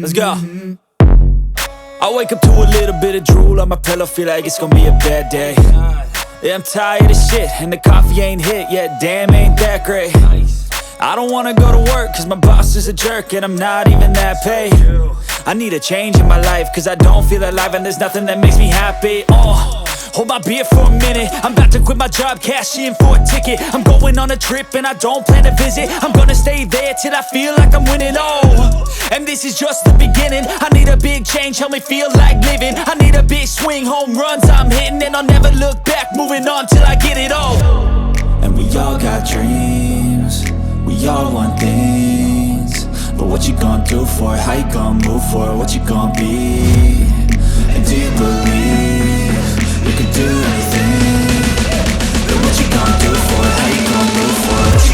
Let's go. I wake up to a little bit of drool on my pillow, feel like it's gonna be a bad day. Yeah, I'm tired of shit, and the coffee ain't hit yet, damn, ain't that great. I don't wanna go to work, cause my boss is a jerk, and I'm not even that paid. I need a change in my life, cause I don't feel alive, and there's nothing that makes me happy. Hold my beer for a minute, I'm about to quit my job, cash in for a ticket. I'm going on a trip and I don't plan to visit. I'm gonna stay there till I feel like I'm winning, and this is just the beginning. I need a big change, help me feel like living. I need a big swing, home runs I'm hitting, and I'll never look back, moving on till I get it all. And we all got dreams, we all want things, but what you gonna do for it? How you gonna move for it? What you gonna be? And do you believe you can do anything? But what you gonna do for it? How you gonna move for it?